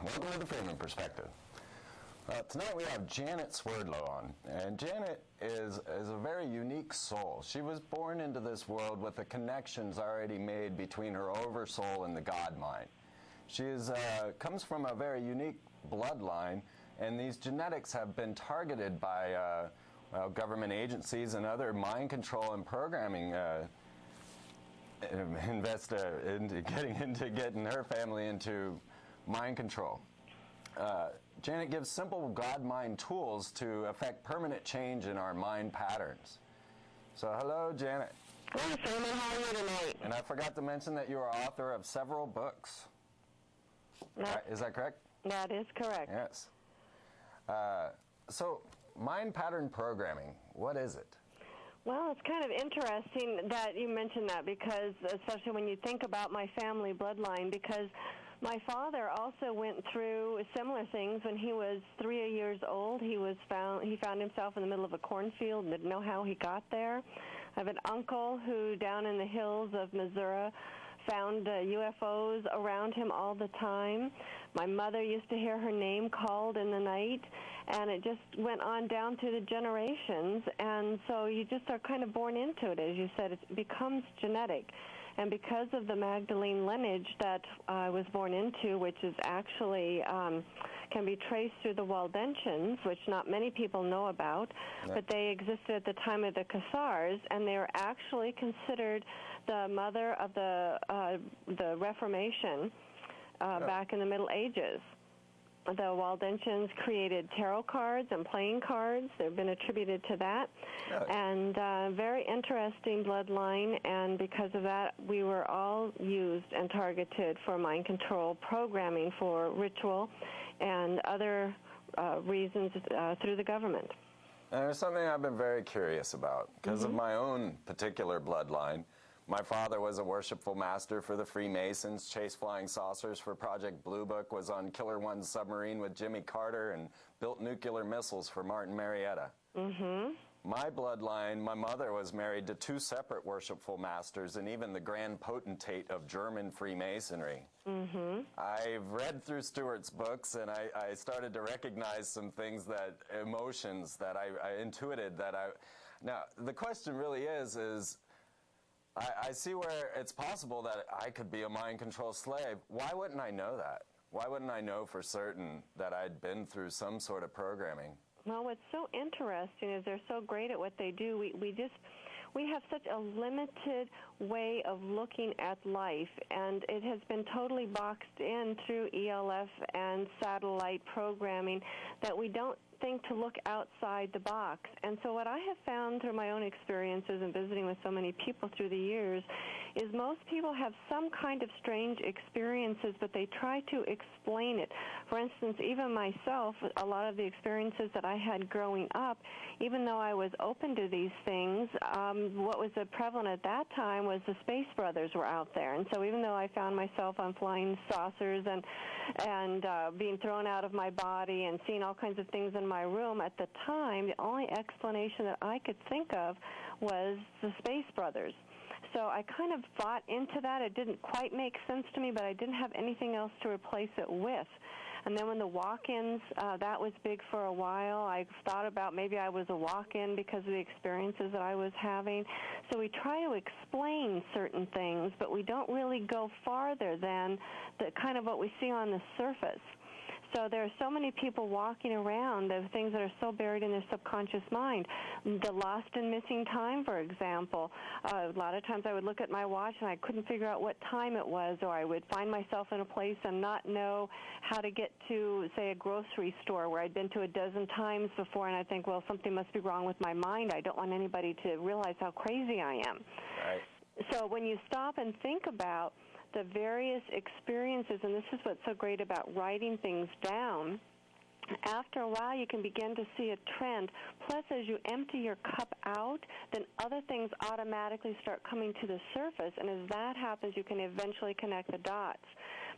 Welcome to the Freeman Perspective. Tonight we have Janet Swerdlow on, and Janet is a very unique soul. She was born into this world with the connections already made between her oversoul and the God mind. She comes from a very unique bloodline, and these genetics have been targeted by government agencies and other mind control and programming getting her family into mind control. Janet gives simple God-mind tools to affect permanent change in our mind patterns. So hello, Janet. Hey, Freeman, how are you tonight? And I forgot to mention that you are author of several books. Is that correct? That is correct. Yes. So mind pattern programming, what is it? Well, it's kind of interesting that you mentioned that, because especially when you think about my family bloodline, because my father also went through similar things. When he was 3 years old, he found himself in the middle of a cornfield and didn't know how he got there. I have an uncle who down in the hills of Missouri found UFOs around him all the time. My mother used to hear her name called in the night, and it just went on down through the generations. And so you just are kind of born into it. As you said, it becomes genetic. And because of the Magdalene lineage that I was born into, which is actually can be traced through the Waldensians, which not many people know about, but they existed at the time of the Khazars, and they were actually considered the mother of the Reformation back in the Middle Ages. The Waldensians created tarot cards and playing cards. They've been attributed to that. And very interesting bloodline, and because of that, we were all used and targeted for mind control programming for ritual and other reasons through the government. And there's something I've been very curious about because of my own particular bloodline. My father was a worshipful master for the Freemasons, chased flying saucers for Project Blue Book, was on Killer One's submarine with Jimmy Carter, and built nuclear missiles for Martin Marietta. My bloodline, my mother was married to two separate worshipful masters and even the grand potentate of German Freemasonry. I've read through Stewart's books, and I started to recognize some things, emotions that I intuited that Now, the question really is I see where it's possible that I could be a mind control slave. Why wouldn't I know that? Why wouldn't I know for certain that I'd been through some sort of programming? Well, what's so interesting is they're so great at what they do. We have such a limited way of looking at life, and it has been totally boxed in through ELF and satellite programming that we don't think to look outside the box. And so what I have found through my own experiences and visiting with so many people through the years is most people have some kind of strange experiences, but they try to explain it. For instance, even myself, a lot of the experiences that I had growing up, even though I was open to these things, what was prevalent at that time was the Space Brothers were out there. And so even though I found myself on flying saucers and being thrown out of my body and seeing all kinds of things in my room, at the time, the only explanation that I could think of was the Space Brothers. So I kind of bought into that. It didn't quite make sense to me, but I didn't have anything else to replace it with. And then when the walk-ins, that was big for a while. I thought about maybe I was a walk-in because of the experiences that I was having. So we try to explain certain things, but we don't really go farther than the kind of what we see on the surface. So there are so many people walking around of things that are so buried in their subconscious mind. The lost and missing time, for example. A lot of times I would look at my watch and I couldn't figure out what time it was, or I would find myself in a place and not know how to get to, say, a grocery store where I'd been to a dozen times before, and I think, well, something must be wrong with my mind. I don't want anybody to realize how crazy I am. Right. So when you stop and think about the various experiences, and this is what's so great about writing things down, after a while you can begin to see a trend. Plus, as you empty your cup out, then other things automatically start coming to the surface, and as that happens, you can eventually connect the dots.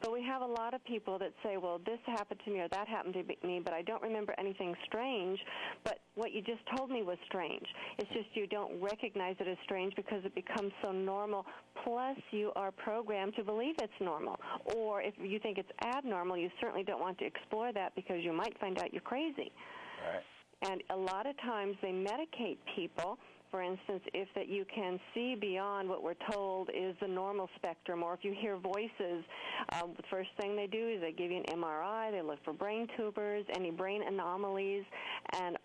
But we have a lot of people that say, well, this happened to me or that happened to me, but I don't remember anything strange, but what you just told me was strange. It's just you don't recognize it as strange because it becomes so normal. plus you are programmed to believe it's normal. Or if you think it's abnormal, you certainly don't want to explore that because you might find out you're crazy. Right. And a lot of times they medicate people. For instance, if that you can see beyond what we're told is the normal spectrum, or if you hear voices, the first thing they do is they give you an MRI, they look for brain tumors, any brain anomalies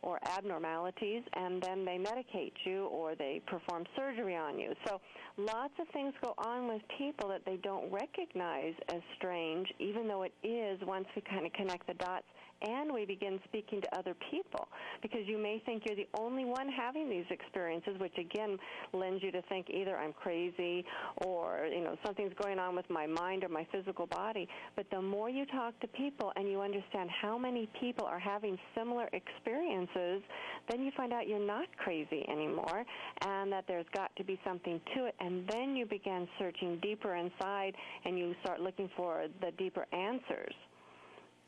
or abnormalities, and then they medicate you or they perform surgery on you. So lots of things go on with people that they don't recognize as strange, even though it is once we kind of connect the dots and we begin speaking to other people, because you may think you're the only one having these experiences, which again lends you to think either I'm crazy or something's going on with my mind or my physical body. But the more you talk to people and you understand how many people are having similar experiences, then you find out you're not crazy anymore and that there's got to be something to it. And then you begin searching deeper inside and you start looking for the deeper answers.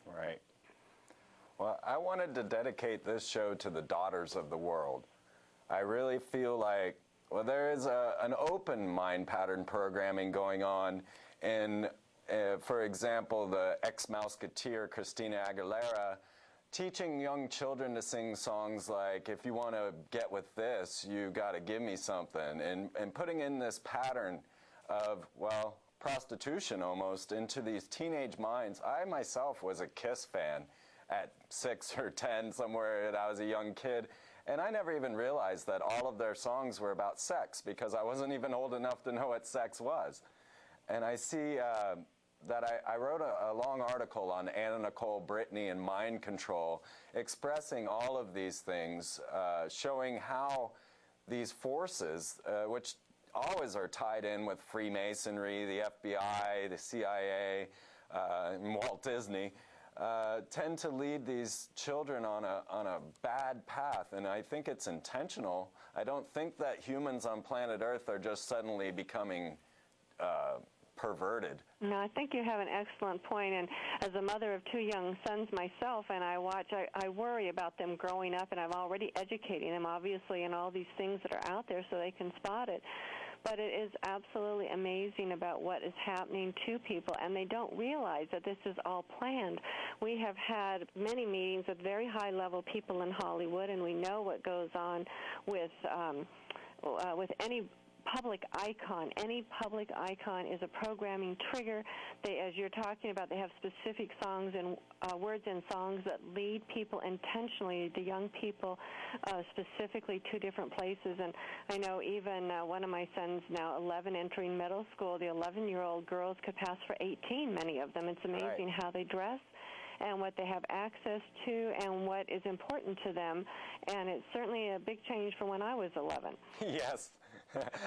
Right. Well, I wanted to dedicate this show to the daughters of the world. I really feel like, well, there is an open mind pattern programming going on in, for example, the ex-Mouseketeer Christina Aguilera teaching young children to sing songs like, if you want to get with this, you got to give me something, and putting in this pattern of, well, prostitution almost into these teenage minds. I myself was a Kiss fan at 6 or 10, somewhere that I was a young kid, and I never even realized that all of their songs were about sex because I wasn't even old enough to know what sex was. And I see that I wrote a long article on Anna Nicole Brittany and mind control, expressing all of these things, showing how these forces, which always are tied in with Freemasonry, the FBI, the CIA, and Walt Disney, tend to lead these children on a bad path, and I think it's intentional. I don't think that humans on planet Earth are just suddenly becoming perverted. No, I think you have an excellent point, and as a mother of 2 young sons myself, and I worry about them growing up, and I'm already educating them, obviously, in all these things that are out there so they can spot it. But it is absolutely amazing about what is happening to people, and they don't realize that this is all planned. We have had many meetings with very high-level people in Hollywood, and we know what goes on with any public icon. Any public icon is a programming trigger. They, as you're talking about, they have specific songs and words and songs that lead people intentionally, the young people, specifically to different places. And I know even one of my sons, now 11, entering middle school, the 11-year-old girls could pass for 18, many of them. It's amazing Right. how they dress and what they have access to and what is important to them. And it's certainly a big change from when I was 11. Yes.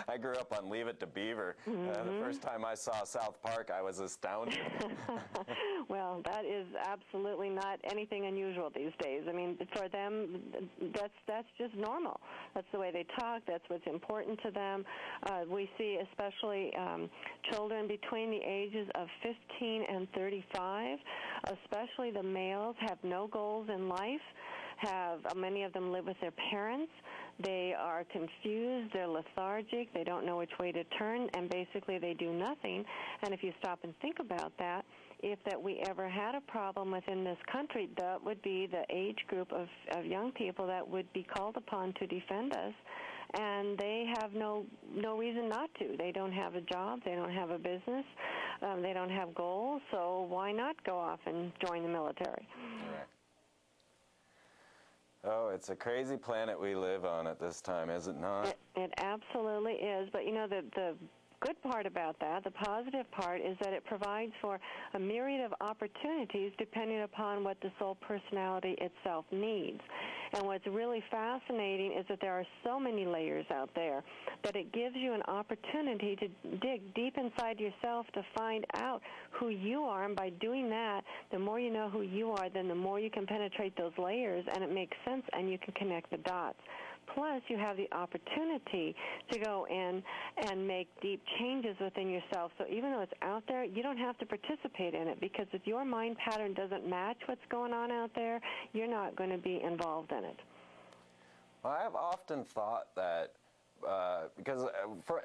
I grew up on Leave It to Beaver. The first time I saw South Park, I was astounded. Well, that is absolutely not anything unusual these days. I mean, for them, that's just normal. That's the way they talk. That's what's important to them. We see especially children between the ages of 15 and 35, especially the males, have no goals in life. Many of them live with their parents. They are confused, they're lethargic, they don't know which way to turn, and basically they do nothing. And if you stop and think about that, if that we ever had a problem within this country, that would be the age group of young people that would be called upon to defend us. And they have no reason not to. They don't have a job, they don't have a business, they don't have goals, so why not go off and join the military? Right. Oh, it's a crazy planet we live on at this time, is it not? It absolutely is. But, the good part about that, the positive part, is that it provides for a myriad of opportunities depending upon what the soul personality itself needs. And what's really fascinating is that there are so many layers out there that it gives you an opportunity to dig deep inside yourself to find out who you are. And by doing that, the more you know who you are, then the more you can penetrate those layers, and it makes sense, and you can connect the dots. Plus, you have the opportunity to go in and make deep changes within yourself. So even though it's out there, you don't have to participate in it, because if your mind pattern doesn't match what's going on out there, you're not going to be involved in it. Well, I have often thought that because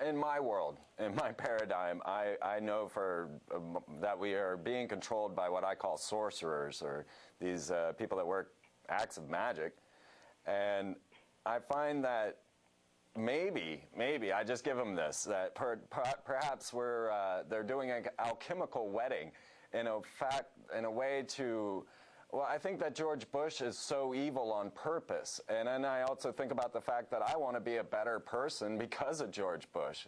in my world, in my paradigm, I know that we are being controlled by what I call sorcerers, or these people that work acts of magic. And I find that maybe I just give them this, that perhaps they're doing an alchemical wedding in a way to. Well, I think that George Bush is so evil on purpose. And then I also think about the fact that I want to be a better person because of George Bush.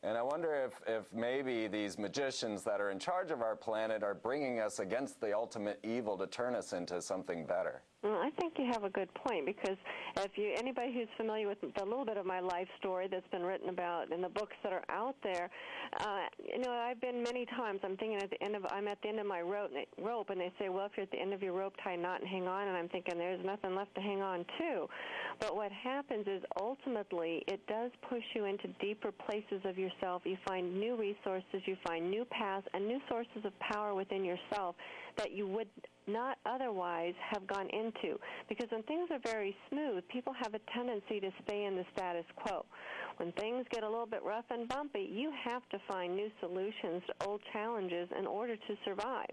And I wonder if maybe these magicians that are in charge of our planet are bringing us against the ultimate evil to turn us into something better. Well, I think you have a good point, because if anybody who's familiar with a little bit of my life story that's been written about in the books that are out there, I've been many times. I'm thinking I'm at the end of my rope, and they say, well, if you're at the end of your rope, tie a knot and hang on. And I'm thinking, there's nothing left to hang on to. But what happens is ultimately it does push you into deeper places of yourself. You find new resources, you find new paths, and new sources of power within yourself that you would not otherwise have gone into. Because when things are very smooth, people have a tendency to stay in the status quo. When things get a little bit rough and bumpy, you have to find new solutions to old challenges in order to survive.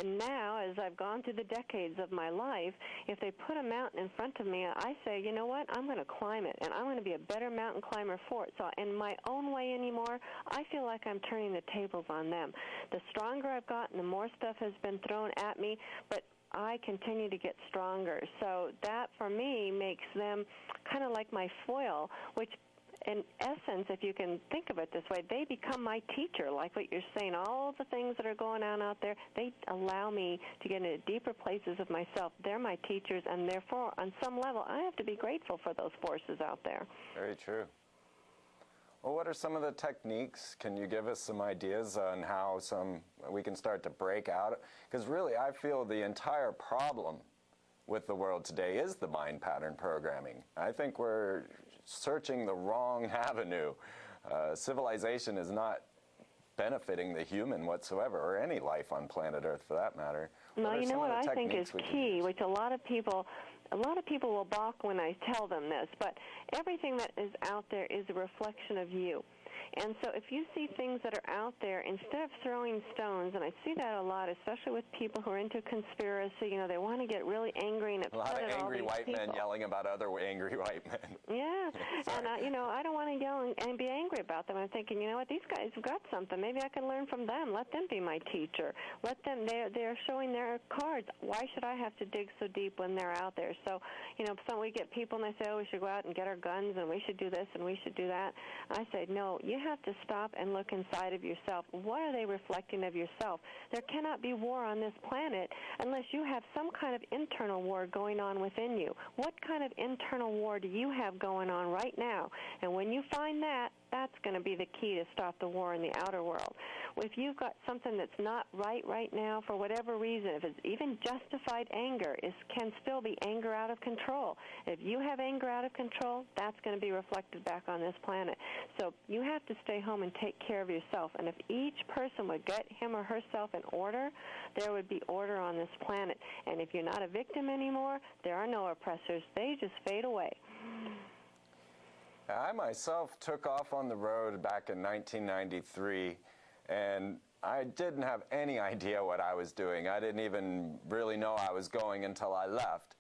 And now, as I've gone through the decades of my life, if they put a mountain in front of me, I say, you know what, I'm going to climb it, and I'm going to be a better mountain climber for it. So in my own way anymore, I feel like I'm turning the tables on them. The stronger I've gotten, the more stuff has been thrown at me, but I continue to get stronger. So that, for me, makes them kind of like my foil, which in essence, if you can think of it this way, they become my teacher, like what you're saying. All the things that are going on out there, they allow me to get into deeper places of myself. They're my teachers, and therefore, on some level, I have to be grateful for those forces out there. Very true. Well, what are some of the techniques? Can you give us some ideas on how we can start to break out? Because really, I feel the entire problem with the world today is the mind pattern programming. I think we're searching the wrong avenue. Civilization is not benefiting the human whatsoever, or any life on planet Earth for that matter. No, you know what I think is key, which a lot of people will balk when I tell them this, but everything that is out there is a reflection of you. And so if you see things that are out there, instead of throwing stones, and I see that a lot, especially with people who are into conspiracy, they want to get really angry and upset at all these people. A lot of angry white men yelling about other angry white men. Yeah, and I don't want to yell and be angry about them. I'm thinking, you know what, these guys have got something. Maybe I can learn from them. Let them be my teacher. Let them, they're showing their cards. Why should I have to dig so deep when they're out there? So, so we get people and they say, oh, we should go out and get our guns and we should do this and we should do that. I say, no, you have to stop and look inside of yourself. What are they reflecting of yourself? There cannot be war on this planet unless you have some kind of internal war going on within you. What kind of internal war do you have going on right now? And when you find that, that's going to be the key to stop the war in the outer world. If you've got something that's not right now for whatever reason, if it's even justified anger, it can still be anger out of control. If you have anger out of control, that's going to be reflected back on this planet. So you have to stay home and take care of yourself. And if each person would get him or herself in order, there would be order on this planet. And if you're not a victim anymore, there are no oppressors. They just fade away. I myself took off on the road back in 1993, and I didn't have any idea what I was doing. I didn't even really know I was going until I left.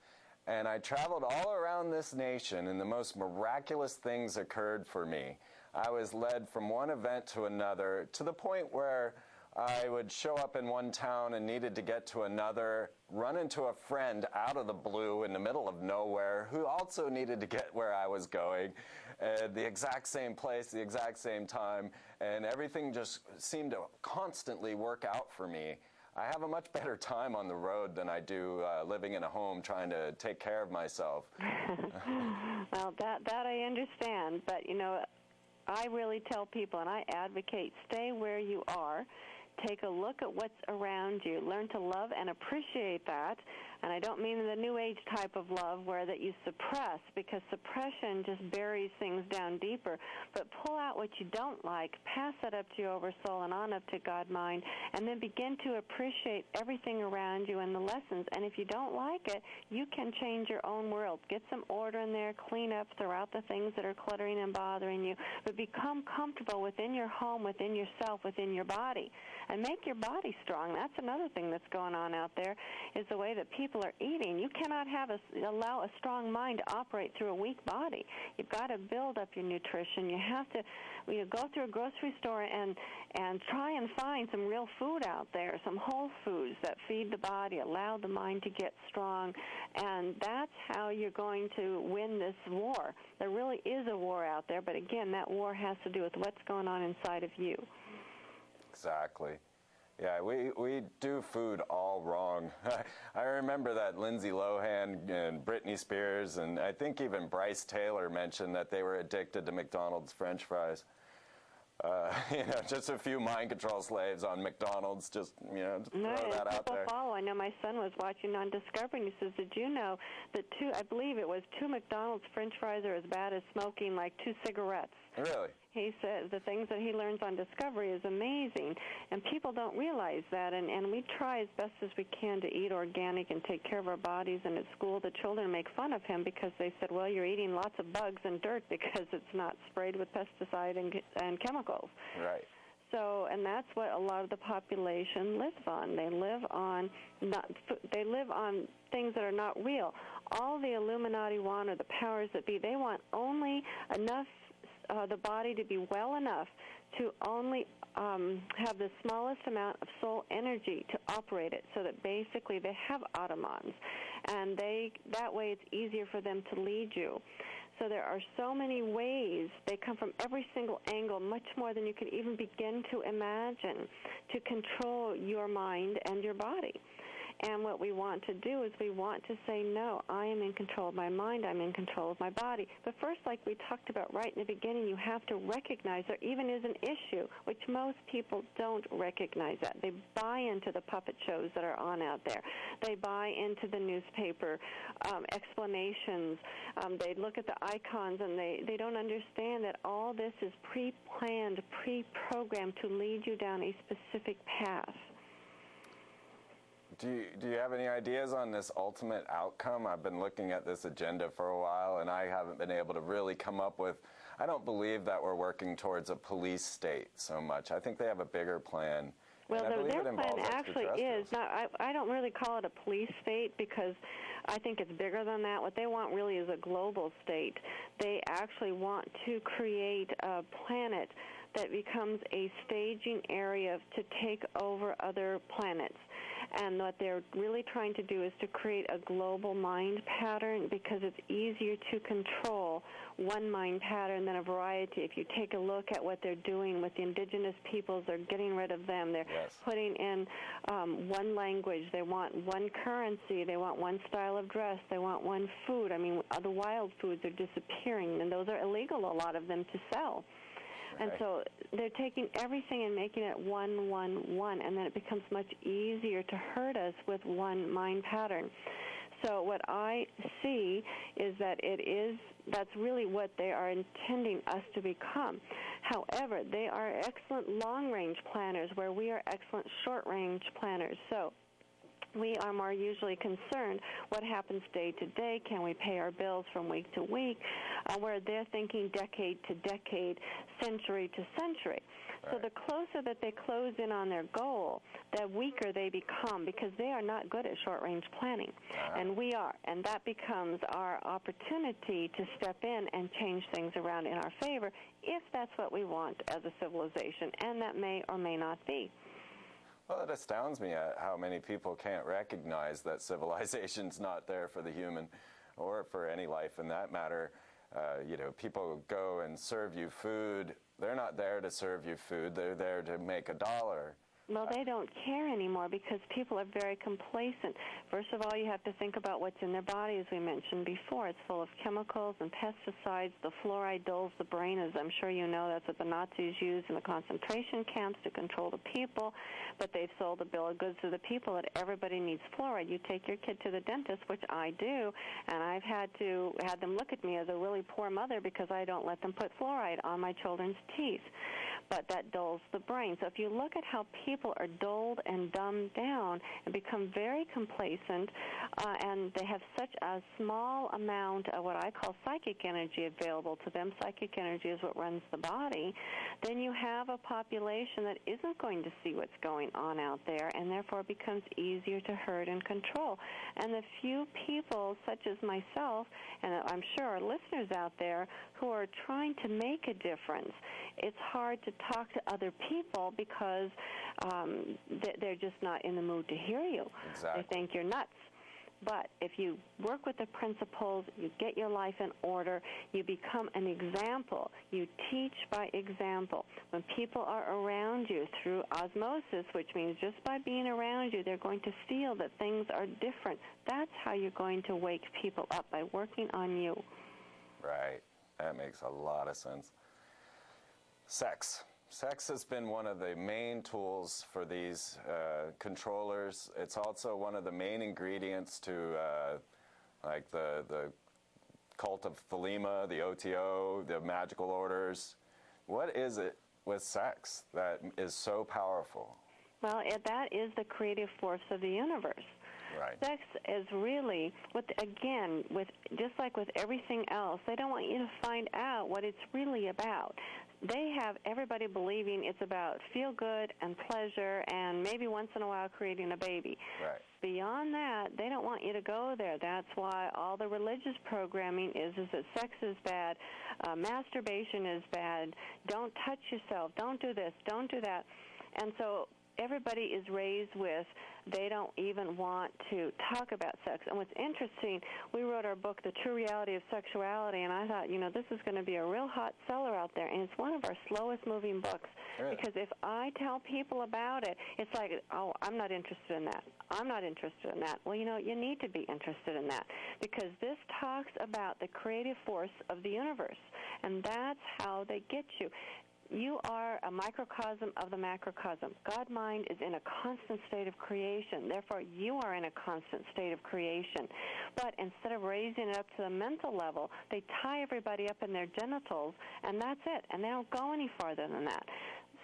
And I traveled all around this nation, and the most miraculous things occurred for me. I was led from one event to another, to the point where I would show up in one town and needed to get to another, run into a friend out of the blue in the middle of nowhere who also needed to get where I was going, the exact same place, the exact same time, and everything just seemed to constantly work out for me. I have a much better time on the road than I do living in a home trying to take care of myself. Well, that I understand, but I really tell people, and I advocate, stay where you are. Take a look at what's around you. Learn to love and appreciate that. And I don't mean the New Age type of love where that you suppress, because suppression just buries things down deeper. But pull out what you don't like, pass that up to your oversoul and on up to God mind, and then begin to appreciate everything around you and the lessons. And if you don't like it, you can change your own world. Get some order in there, clean up, throw out the things that are cluttering and bothering you, but become comfortable within your home, within yourself, within your body, and make your body strong. That's another thing that's going on out there, is the way that people are eating. You cannot allow a strong mind to operate through a weak body. You've got to build up your nutrition. You have to go through a grocery store and try and find some real food out there, some whole foods that feed the body, allow the mind to get strong, and that's how you're going to win this war. There really is a war out there, but again, that war has to do with what's going on inside of you. Exactly. Yeah, we do food all wrong. I remember that Lindsay Lohan and Britney Spears, and I think even Bryce Taylor mentioned that they were addicted to McDonald's French fries. Just a few mind control slaves on McDonald's, just throw that out there. Follow. I know my son was watching on Discovery, and he says, did you know that I believe it was 2 McDonald's French fries are as bad as smoking like 2 cigarettes? Really? He says the things that he learns on Discovery is amazing, and people don't realize that, and we try as best as we can to eat organic and take care of our bodies, and at school the children make fun of him because they said, well, you're eating lots of bugs and dirt because it's not sprayed with pesticide and chemicals. Right. So, and that's what a lot of the population lives on. They live on things that are not real. All the Illuminati want, or the powers that be, they want only enough the body to be well enough to only have the smallest amount of soul energy to operate it, so that basically they have automons, and that way it's easier for them to lead you. So there are so many ways. They come from every single angle, much more than you can even begin to imagine, to control your mind and your body. And what we want to do is we want to say, no, I am in control of my mind, I'm in control of my body. But first, like we talked about right in the beginning, you have to recognize there even is an issue, which most people don't recognize that. They buy into the puppet shows that are on out there. They buy into the newspaper explanations. They look at the icons, and they don't understand that all this is pre-planned, pre-programmed to lead you down a specific path. Do you have any ideas on this ultimate outcome? I've been looking at this agenda for a while, and I haven't been able to really come up with, I don't believe that we're working towards a police state so much. I think they have a bigger plan. Well, their plan actually is, now, I don't really call it a police state, because I think it's bigger than that. What they want really is a global state. They actually want to create a planet that becomes a staging area to take over other planets. And what they're really trying to do is to create a global mind pattern, because it's easier to control one mind pattern than a variety. If you take a look at what they're doing with the indigenous peoples, they're getting rid of them. They're putting in one language. They want one currency. They want one style of dress. They want one food. I mean, the wild foods are disappearing, and those are illegal, a lot of them, to sell. And so they're taking everything and making it one, and then it becomes much easier to hurt us with one mind pattern. So what I see is that that's really what they are intending us to become. However, they are excellent long-range planners, where we are excellent short-range planners. So we are more usually concerned what happens day to day. Can we pay our bills from week to week? Where they're thinking decade to decade, century to century. So the closer that they close in on their goal, the weaker they become, because they are not good at short-range planning. And we are. And that becomes our opportunity to step in and change things around in our favor, if that's what we want as a civilization. And that may or may not be. Well, it astounds me at how many people can't recognize that civilization's not there for the human, or for any life in that matter. People go and serve you food. They're not there to serve you food. They're there to make a dollar. Well, they don't care anymore because people are very complacent. First of all, you have to think about what's in their body, as we mentioned before. It's full of chemicals and pesticides. The fluoride dulls the brain, as I'm sure you know. That's what the Nazis used in the concentration camps to control the people. But they've sold the bill of goods to the people that everybody needs fluoride. You take your kid to the dentist, which I do, and I've had them look at me as a really poor mother because I don't let them put fluoride on my children's teeth. But that dulls the brain. So if you look at how people are dulled and dumbed down and become very complacent, and they have such a small amount of what I call psychic energy available to them, psychic energy is what runs the body, then you have a population that isn't going to see what's going on out there, and therefore it becomes easier to herd and control. And the few people, such as myself, and I'm sure our listeners out there, who are trying to make a difference, it's hard to talk to other people because they're just not in the mood to hear you. Exactly. They think you're nuts. But if you work with the principles, you get your life in order, you become an example. You teach by example. When people are around you through osmosis, which means just by being around you, they're going to feel that things are different. That's how you're going to wake people up, by working on you. Right. That makes a lot of sense. Sex. Sex has been one of the main tools for these controllers. It's also one of the main ingredients to like the cult of Thelema, the OTO, the magical orders. What is it with sex that is so powerful? Well, that is the creative force of the universe. Right. Sex is really, just like with everything else, they don't want you to find out what it's really about. They have everybody believing it's about feel good and pleasure and maybe once in a while creating a baby. Right. Beyond that, they don't want you to go there. That's why all the religious programming is that sex is bad, masturbation is bad, don't touch yourself, don't do this, don't do that. And so everybody is raised with they don't even want to talk about sex. And what's interesting, we wrote our book, The True Reality of Sexuality, and I thought, this is going to be a real hot seller out there, and it's one of our slowest moving books. Really? Because if I tell people about it, it's like, oh, I'm not interested in that. I'm not interested in that. Well, you need to be interested in that because this talks about the creative force of the universe, and that's how they get you. You are a microcosm of the macrocosm. God-mind is in a constant state of creation. Therefore, you are in a constant state of creation. But instead of raising it up to the mental level, they tie everybody up in their genitals, and that's it. And they don't go any farther than that.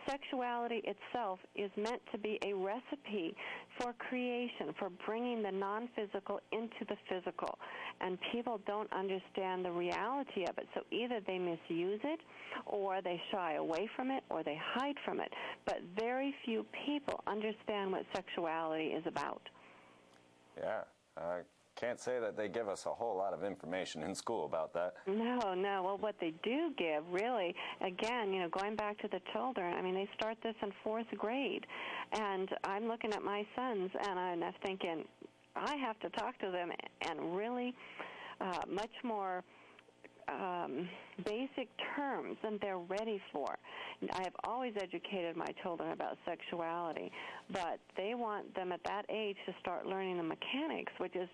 Sexuality itself is meant to be a recipe for creation, for bringing the non-physical into the physical. And people don't understand the reality of it. So either they misuse it, or they shy away from it, or they hide from it. But very few people understand what sexuality is about. Yeah. Can't say that they give us a whole lot of information in school about that. No. Well, what they do give, really, again, going back to the children, they start this in 4th grade. And I'm looking at my sons, and I'm thinking, I have to talk to them and really much more basic terms than they're ready for. I have always educated my children about sexuality, but they want them at that age to start learning the mechanics, which is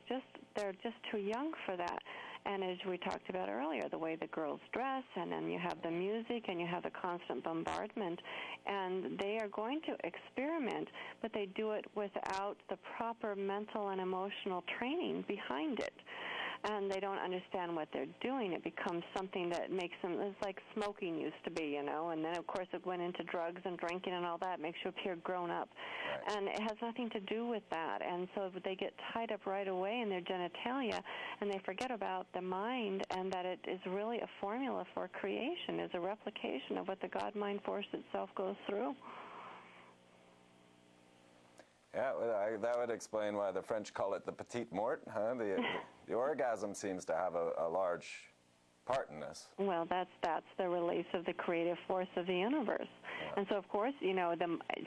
they're just too young for that. And as we talked about earlier, the way the girls dress, and then you have the music, and you have the constant bombardment, and they are going to experiment, but they do it without the proper mental and emotional training behind it. And they don't understand what they're doing. It becomes something that makes them, it's like smoking used to be, and then, of course, it went into drugs and drinking and all that. It makes you appear grown up. Right. And it has nothing to do with that. And so they get tied up right away in their genitalia, and they forget about the mind and that it is really a formula for creation, is a replication of what the God-mind force itself goes through. Yeah, that would explain why the French call it the petite mort, huh? The orgasm seems to have a large part in this. Well, that's the release of the creative force of the universe. Yeah. And so, of course,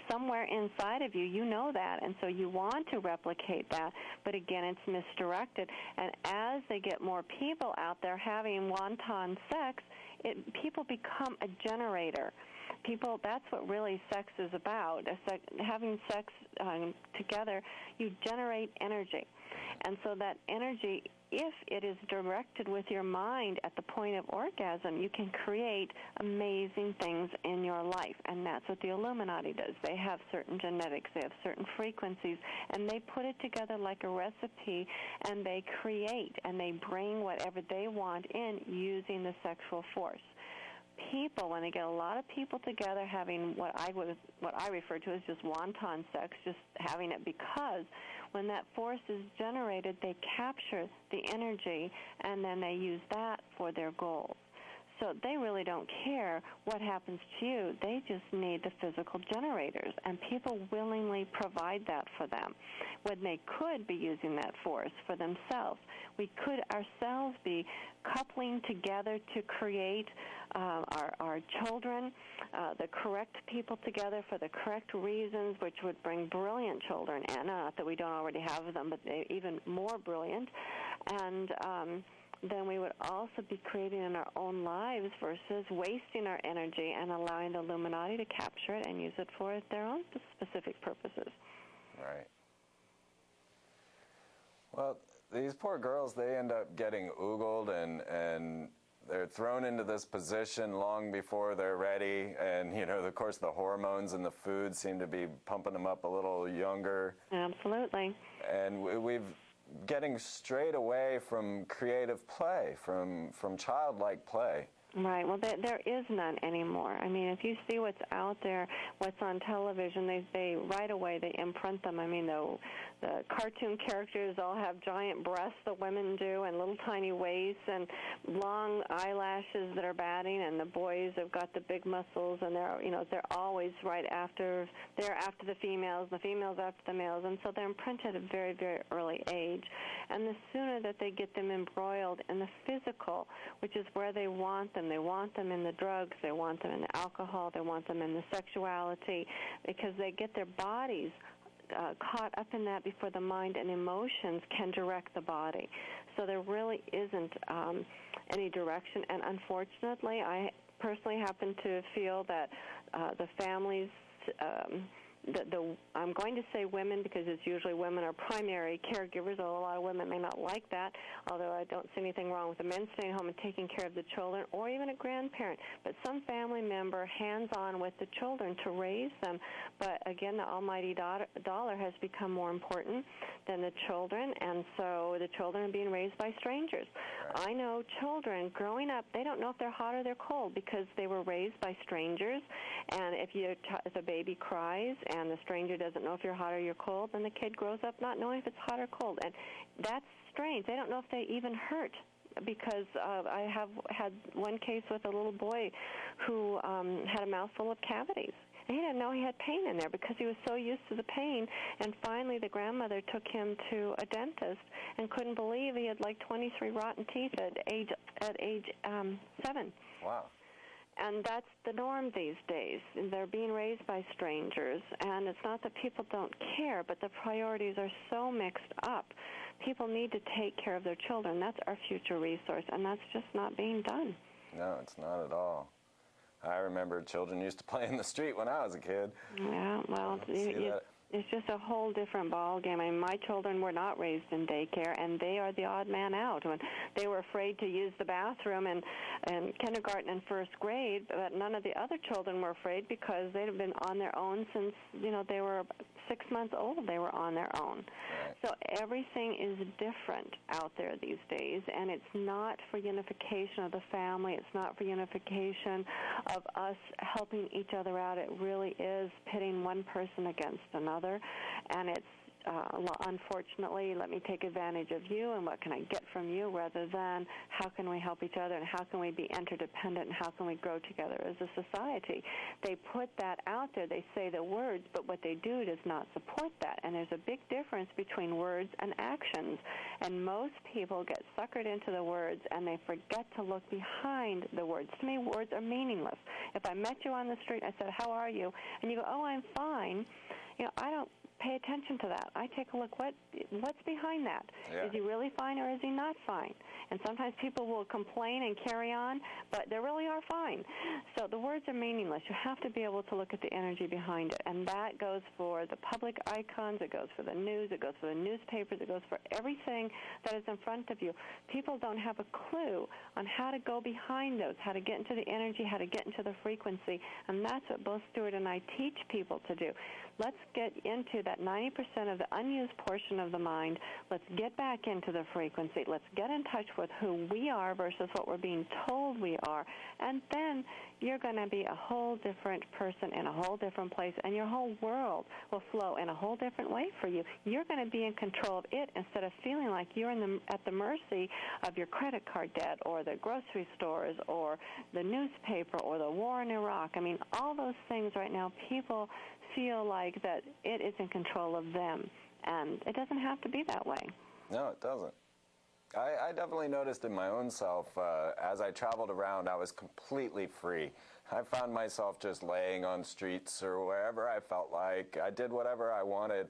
somewhere inside of you, you know that, and so you want to replicate that, but again, it's misdirected. And as they get more people out there having wanton sex, people become a generator. people, that's what really sex is about. Having sex together, you generate energy. And so that energy, if it is directed with your mind at the point of orgasm, you can create amazing things in your life. And that's what the Illuminati does. They have certain genetics, they have certain frequencies, and they put it together like a recipe, and they create, and they bring whatever they want in using the sexual force. People, when they get a lot of people together having what I refer to as just wanton sex, just having it, because when that force is generated, they capture the energy and then they use that for their goals. So they really don't care what happens to you. They just need the physical generators, and people willingly provide that for them when they could be using that force for themselves. We could ourselves be coupling together to create our children, the correct people together for the correct reasons, which would bring brilliant children, and not that we don't already have them, but even more brilliant. And then we would also be creating in our own lives versus wasting our energy and allowing the Illuminati to capture it and use it for their own specific purposes. Right. Well, these poor girls, they end up getting oogled and they're thrown into this position long before they're ready. And, you know, of course, the hormones and the food seem to be pumping them up a little younger. Absolutely. And we've getting straight away from creative play, from childlike play. Right. Well, there is none anymore. I mean, if you see what's out there, what's on television, they right away they imprint them. I mean, the cartoon characters all have giant breasts, the women do, and little tiny waists and long eyelashes that are batting, and the boys have got the big muscles, and they're always they're after the females, the females after the males, and so they're imprinted at a very, very early age. And the sooner that they get them embroiled in the physical, which is where they want them in the drugs, they want them in the alcohol, they want them in the sexuality, because they get their bodies caught up in that before the mind and emotions can direct the body. So there really isn't any direction. And unfortunately, I personally happen to feel that the families, I'm going to say women because it's usually women are primary caregivers, although a lot of women may not like that, although I don't see anything wrong with the men staying home and taking care of the children, or even a grandparent, but some family member hands-on with the children to raise them. But again, the almighty dollar has become more important than the children, and so the children are being raised by strangers. Right. I know children growing up, they don't know if they're hot or they're cold because they were raised by strangers, and if a baby cries and the stranger doesn't know if you're hot or you're cold, then the kid grows up not knowing if it's hot or cold. And that's strange. They don't know if they even hurt, because I have had one case with a little boy who had a mouthful of cavities. And he didn't know he had pain in there because he was so used to the pain. And finally, the grandmother took him to a dentist and couldn't believe he had like 23 rotten teeth at age 7. Wow. And that's the norm these days. They're being raised by strangers, and it's not that people don't care, but the priorities are so mixed up. People need to take care of their children. That's our future resource, and that's just not being done. No, it's not at all. I remember children used to play in the street when I was a kid. Yeah, well, it's just a whole different ballgame. I mean, my children were not raised in daycare, and they are the odd man out. When they were afraid to use the bathroom in kindergarten and first grade, but none of the other children were afraid because they'd have been on their own since, they were 6 months old. They were on their own. Right. So everything is different out there these days, and it's not for unification of the family. It's not for unification of us helping each other out. It really is pitting one person against another. And it's, unfortunately, let me take advantage of you and what can I get from you, rather than how can we help each other and how can we be interdependent and how can we grow together as a society. They put that out there. They say the words, but what they do does not support that. And there's a big difference between words and actions. And most people get suckered into the words and they forget to look behind the words. To me, words are meaningless. If I met you on the street and I said, "How are you?" and you go, "Oh, I'm fine," I don't pay attention to that. I take a look, what's behind that? Yeah. Is he really fine or is he not fine? And sometimes people will complain and carry on, but they really are fine. So the words are meaningless. You have to be able to look at the energy behind it, and that goes for the public icons, it goes for the news, it goes for the newspapers, it goes for everything that is in front of you. People don't have a clue on how to go behind those, how to get into the energy, how to get into the frequency, and that's what both Stuart and I teach people to do. Let's get into that 90% of the unused portion of the mind. Let's get back into the frequency. Let's get in touch with who we are versus what we're being told we are, and then you're going to be a whole different person in a whole different place, and your whole world will flow in a whole different way for you. You're going to be in control of it instead of feeling like you're at the mercy of your credit card debt or the grocery stores or the newspaper or the war in Iraq. I mean, all those things right now, people feel like that it is in control of them, and it doesn't have to be that way. No, it doesn't. I definitely noticed in my own self, as I traveled around, I was completely free. I found myself just laying on streets or wherever I felt like. I did whatever I wanted,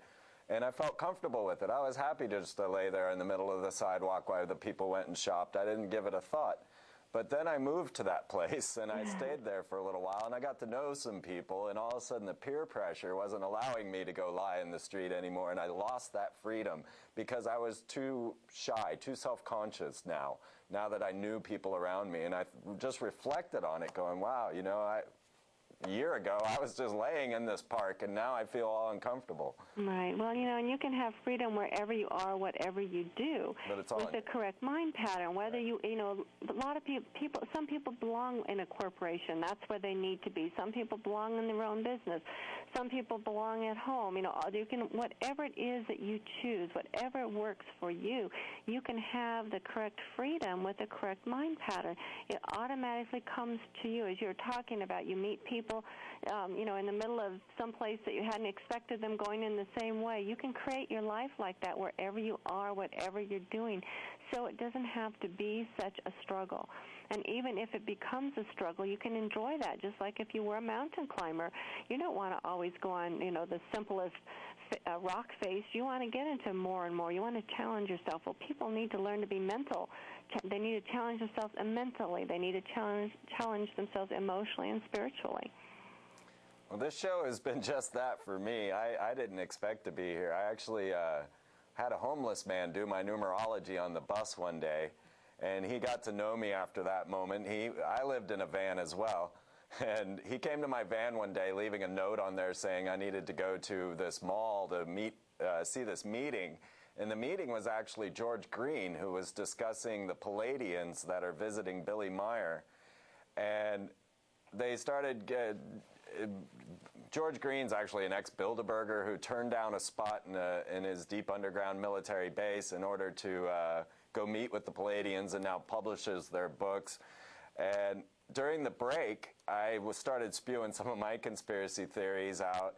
and I felt comfortable with it. I was happy just to lay there in the middle of the sidewalk while the people went and shopped. I didn't give it a thought. But then I moved to that place, and I stayed there for a little while, and I got to know some people, and all of a sudden the peer pressure wasn't allowing me to go lie in the street anymore, and I lost that freedom because I was too shy, too self-conscious now that I knew people around me. And I just reflected on it going, wow, you know, a year ago I was just laying in this park, and now I feel all uncomfortable. Right. Well, you know, and you can have freedom wherever you are, whatever you do, but it's all with the correct mind pattern. Whether you know, a lot of people, some people belong in a corporation. That's where they need to be. Some people belong in their own business. Some people belong at home. You know, you can, whatever it is that you choose, whatever works for you, you can have the correct freedom with the correct mind pattern. It automatically comes to you. As you're talking about, you meet people, you know, in the middle of some place that you hadn't expected them going in the same way. You can create your life like that wherever you are, whatever you're doing. So it doesn't have to be such a struggle. And even if it becomes a struggle, you can enjoy that. Just like if you were a mountain climber, you don't want to always go on, you know, the simplest rock face. You want to get into more and more. You want to challenge yourself. Well, people need to learn to be mental. They need to challenge themselves mentally. They need to challenge themselves emotionally and spiritually. Well, this show has been just that for me. I didn't expect to be here. I actually had a homeless man do my numerology on the bus one day, and he got to know me after that moment. I lived in a van as well, and he came to my van one day leaving a note on there saying I needed to go to this mall to see this meeting. And the meeting was actually George Green, who was discussing the Palladians that are visiting Billy Meyer. And they started... George Green's actually an ex-Bilderberger who turned down a spot in his deep underground military base in order to go meet with the Palladians, and now publishes their books. And during the break, I started spewing some of my conspiracy theories out,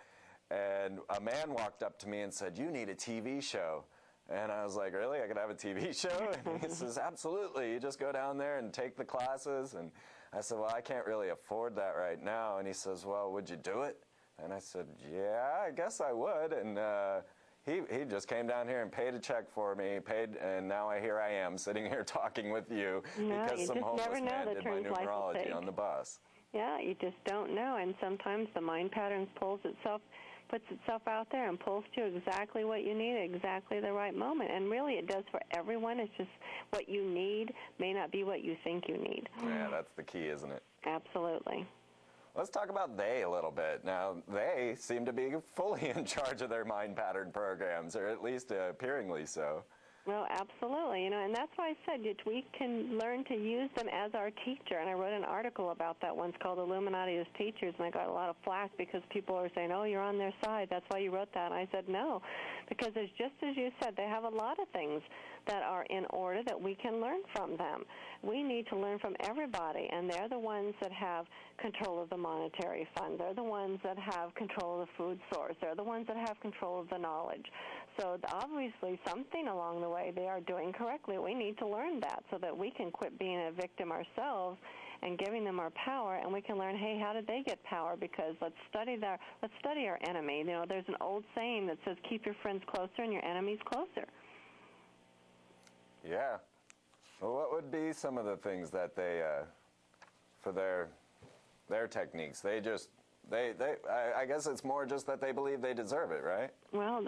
and a man walked up to me and said, "You need a TV show." And I was like, "Really? I could have a TV show?" And he says, "Absolutely. You just go down there and take the classes." And I said, "Well, I can't really afford that right now." And he says, "Well, would you do it?" And I said, "Yeah, I guess I would." And he just came down here and paid a check for me, and now here I am sitting here talking with you because some homeless man did my numerology on the bus. Yeah, you just don't know. And sometimes the mind pattern puts itself out there and pulls to exactly what you need at exactly the right moment. And really it does for everyone. It's just what you need may not be what you think you need. Yeah, that's the key, isn't it? Absolutely. Let's talk about they a little bit. Now, they seem to be fully in charge of their mind pattern programs, or at least appearingly so. Well, absolutely, you know, and that's why I said we can learn to use them as our teacher. And I wrote an article about that once called Illuminati as Teachers, and I got a lot of flack because people are saying, "Oh, you're on their side. That's why you wrote that." And I said, no, because it's just as you said, they have a lot of things that are in order that we can learn from them. We need to learn from everybody, and they're the ones that have control of the monetary fund. They're the ones that have control of the food source. They're the ones that have control of the knowledge. So obviously something along the way they are doing correctly. We need to learn that so that we can quit being a victim ourselves and giving them our power, and we can learn, hey, how did they get power? Because let's study our enemy. You know, there's an old saying that says, keep your friends closer and your enemies closer. Yeah. Well, what would be some of the things that they, for their techniques? I guess it's more just that they believe they deserve it, right? Well,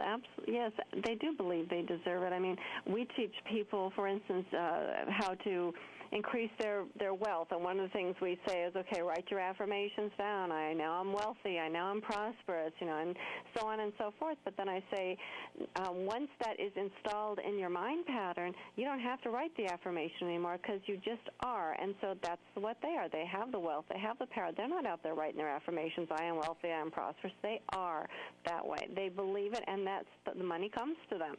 yes, they do believe they deserve it. I mean, we teach people, for instance, how to increase their wealth. And one of the things we say is, okay, write your affirmations down. I know I'm wealthy. I know I'm prosperous, and so on and so forth. But then I say, once that is installed in your mind pattern, you don't have to write the affirmation anymore because you just are. And so that's what they are. They have the wealth. They have the power. They're not out there writing their affirmations, I am wealthy, I am prosperous. They are that way. They believe it, and the money comes to them.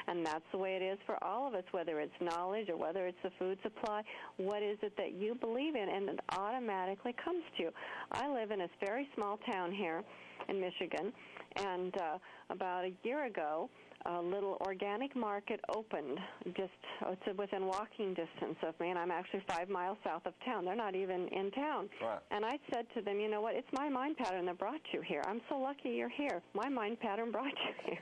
And that's the way it is for all of us, whether it's knowledge or whether it's the food supply. What is it that you believe in, and it automatically comes to you? I live in a very small town here in Michigan, and about a year ago, a little organic market opened it's within walking distance of me, and I'm actually 5 miles south of town. They're not even in town. Wow. And I said to them, you know what, it's my mind pattern that brought you here. I'm so lucky you're here. My mind pattern brought you here.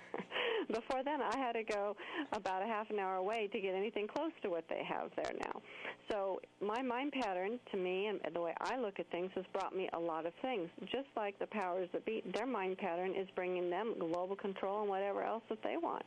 Before then, I had to go about a half an hour away to get anything close to what they have there now. So my mind pattern, to me, and the way I look at things, has brought me a lot of things. Just like the powers that be, their mind pattern is bringing them global control and whatever else that they want.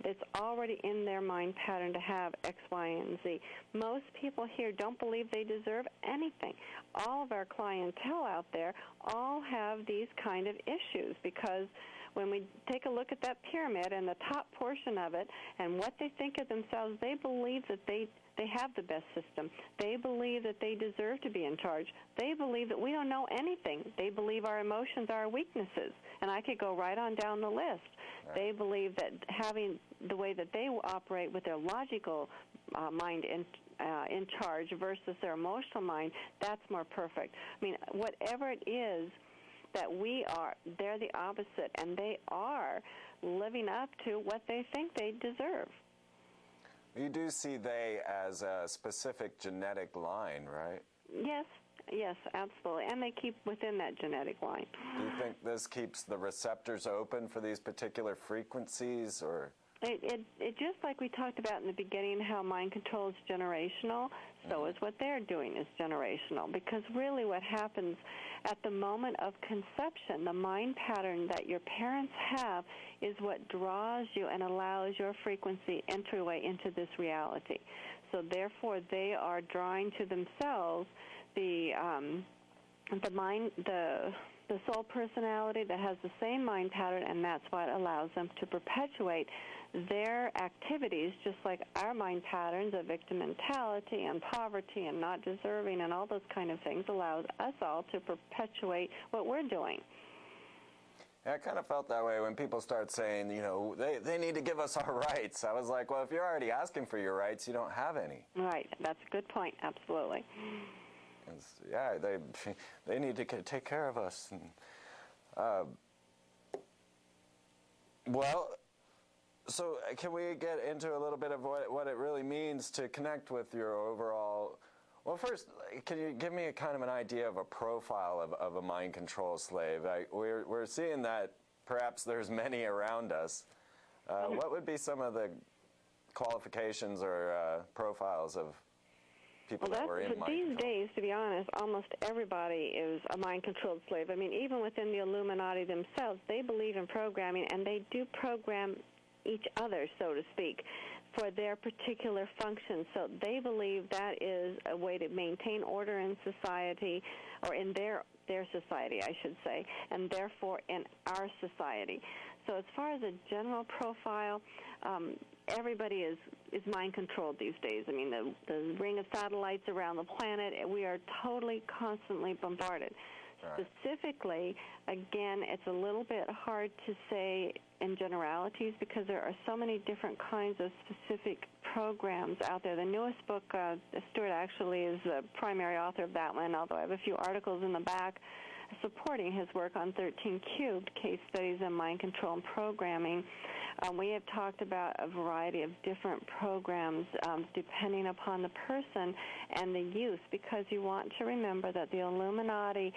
It's already in their mind pattern to have X, Y, and Z. Most people here don't believe they deserve anything. All of our clientele out there all have these kind of issues because when we take a look at that pyramid and the top portion of it and what they think of themselves, they believe that they have the best system. They believe that they deserve to be in charge. They believe that we don't know anything. They believe our emotions are our weaknesses. And I could go right on down the list. Right. They believe that having the way that they operate with their logical mind in charge versus their emotional mind, that's more perfect. I mean, whatever it is that we are, they're the opposite, and they are living up to what they think they deserve. You do see they as a specific genetic line, right? Yes, absolutely. And they keep within that genetic line. Do you think this keeps the receptors open for these particular frequencies, or? It just like we talked about in the beginning, how mind control is generational, so is what they're doing is generational. Because really what happens at the moment of conception, the mind pattern that your parents have is what draws you and allows your frequency entryway into this reality. So therefore they are drawing to themselves the soul personality that has the same mind pattern, and that's what allows them to perpetuate their activities, just like our mind patterns of victim mentality and poverty and not deserving and all those kind of things allows us all to perpetuate what we're doing. I kind of felt that way when people start saying, they need to give us our rights. I was like, well, if you're already asking for your rights, you don't have any. Right. That's a good point. Absolutely. Yeah, they need to take care of us. And, so can we get into a little bit of what it really means to connect with your overall... Well, first, can you give me a kind of an idea of a profile of a mind control slave? We're seeing that perhaps there's many around us. What would be some of the qualifications or profiles of people that were in mind these control? days, to be honest, almost everybody is a mind-controlled slave. I mean, even within the Illuminati themselves, they believe in programming, and they do program each other, so to speak, for their particular function. So they believe that is a way to maintain order in society, or in their society, I should say, and therefore in our society. So as far as a general profile, everybody is mind-controlled these days. I mean, the ring of satellites around the planet, we are totally, constantly bombarded. Right. Specifically, again, it's a little bit hard to say in generalities because there are so many different kinds of specific programs out there. The newest book, Stuart actually is the primary author of that one, although I have a few articles in the back supporting his work on 13 Cubed, Case Studies in Mind Control and Programming. We have talked about a variety of different programs depending upon the person and the use, because you want to remember that the Illuminati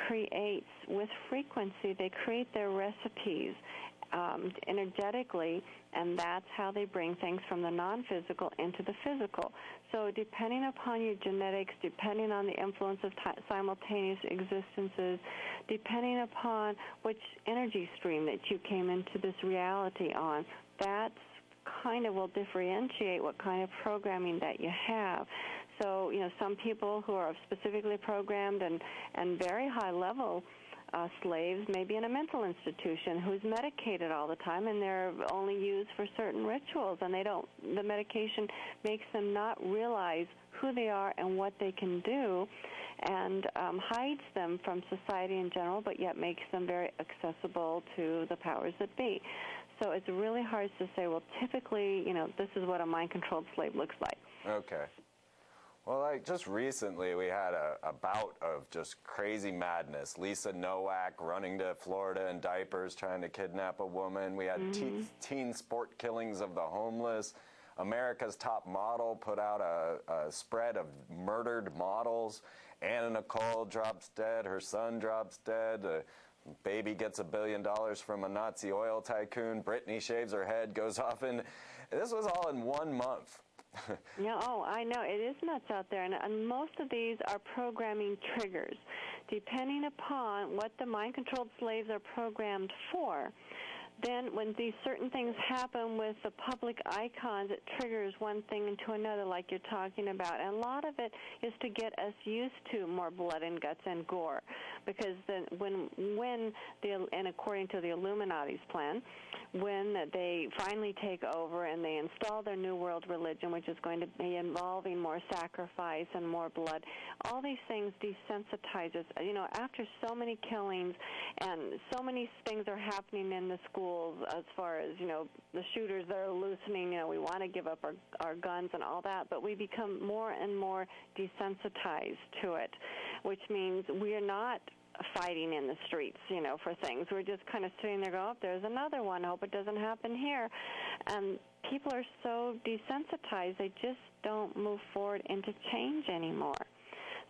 creates, with frequency, they create their recipes energetically, and that's how they bring things from the non-physical into the physical. So depending upon your genetics, depending on the influence of simultaneous existences, depending upon which energy stream that you came into this reality on, that's kind of will differentiate what kind of programming that you have. So, you know, some people who are specifically programmed and very high level slaves may be in a mental institution who's medicated all the time, and they're only used for certain rituals, and the medication makes them not realize who they are and what they can do, and hides them from society in general, but yet makes them very accessible to the powers that be. So it's really hard to say, well, typically, you know, this is what a mind-controlled slave looks like. Okay. Well, like just recently we had a bout of just crazy madness. Lisa Nowak running to Florida in diapers trying to kidnap a woman. We had teen sport killings of the homeless. America's Top Model put out a spread of murdered models. Anna Nicole drops dead. Her son drops dead. Baby gets $1 billion from a Nazi oil tycoon. Britney shaves her head, goes off in. This was all in 1 month. Yeah, oh, I know. It is nuts out there. And most of these are programming triggers. Depending upon what the mind-controlled slaves are programmed for, then when these certain things happen with the public icons, it triggers one thing into another, like you're talking about. And a lot of it is to get us used to more blood and guts and gore. Because then and according to the Illuminati's plan, when they finally take over and they install their New World religion, which is going to be involving more sacrifice and more blood, all these things desensitize us. You know, after so many killings and so many things are happening in the schools as far as, you know, the shooters that are loosening, you know, we want to give up our guns and all that, but we become more and more desensitized to it, which means we are not fighting in the streets, you know, for things. We're just kind of sitting there going, oh, there's another one. I hope it doesn't happen here. And people are so desensitized, they just don't move forward into change anymore.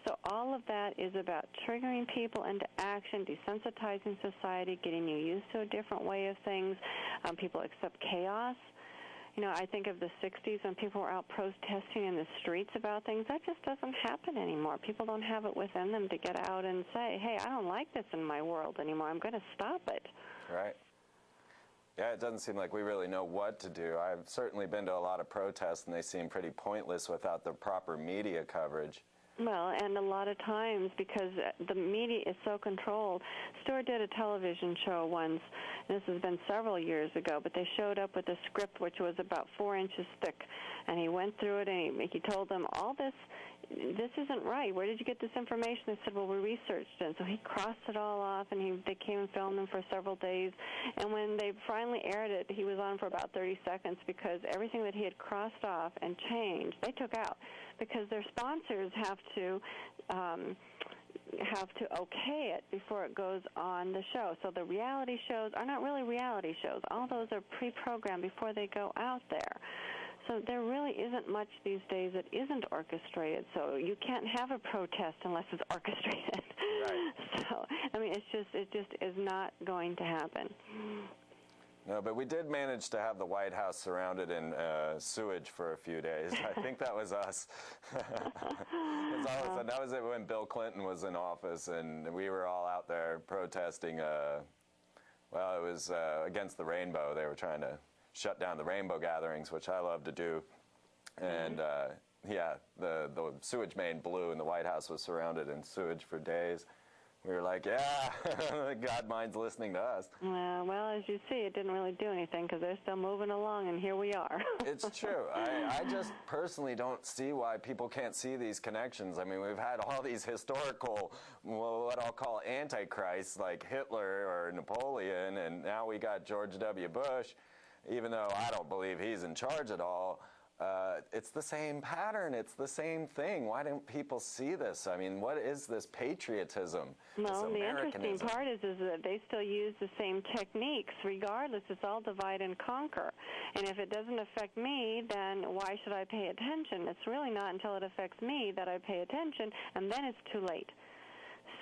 So all of that is about triggering people into action, desensitizing society, getting you used to a different way of things. People accept chaos. You know, I think of the 60s when people were out protesting in the streets about things. That just doesn't happen anymore. People don't have it within them to get out and say, hey, I don't like this in my world anymore. I'm going to stop it. Right. Yeah, it doesn't seem like we really know what to do. I've certainly been to a lot of protests, and they seem pretty pointless without the proper media coverage. Well, and a lot of times, because the media is so controlled, Stewart did a television show once, and this has been several years ago, but they showed up with a script which was about 4 inches thick, and he went through it, and he told them, all this isn't right. Where did you get this information? They said, well, we researched it. And so he crossed it all off, and they came and filmed him for several days. And when they finally aired it, he was on for about 30 seconds because everything that he had crossed off and changed, they took out because their sponsors have to okay it before it goes on the show. So the reality shows are not really reality shows. All those are pre-programmed before they go out there. So there really isn't much these days that isn't orchestrated. So you can't have a protest unless it's orchestrated. Right. So I mean, it just is not going to happen. No, but we did manage to have the White House surrounded in sewage for a few days. I think that was us. That was it when Bill Clinton was in office, and we were all out there protesting. Well, it was against the rainbow. They were trying to shut down the rainbow gatherings, which I love to do. And yeah, the sewage main blew, and the White House was surrounded in sewage for days. We were like, yeah, God mind's listening to us. Well, as you see, it didn't really do anything because they're still moving along, and here we are. It's true. I just personally don't see why people can't see these connections. I mean, we've had all these historical, well, what I'll call antichrists like Hitler or Napoleon, and now we got George W. Bush, even though I don't believe he's in charge at all. It's the same pattern. It's the same thing. Why don't people see this? I mean, what is this patriotism? Well, the interesting part is that they still use the same techniques. Regardless, it's all divide and conquer. And if it doesn't affect me, then why should I pay attention? It's really not until it affects me that I pay attention, and then it's too late.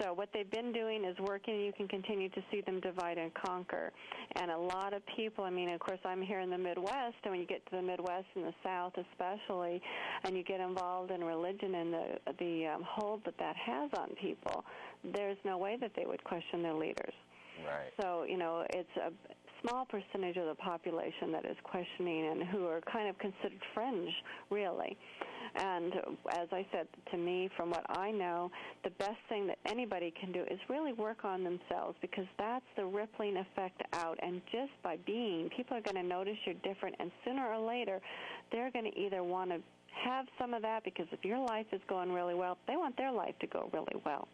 So what they've been doing is working. You can continue to see them divide and conquer. And a lot of people, I mean, of course, I'm here in the Midwest, and when you get to the Midwest and the South especially, and you get involved in religion and the hold that has on people, there's no way that they would question their leaders. Right. So, it's a small percentage of the population that is questioning and who are kind of considered fringe, really. And as I said, to me, from what I know, the best thing that anybody can do is really work on themselves, because that's the rippling effect out. And just by being, people are going to notice you're different, and sooner or later, they're going to either want to have some of that, because if your life is going really well, they want their life to go really well.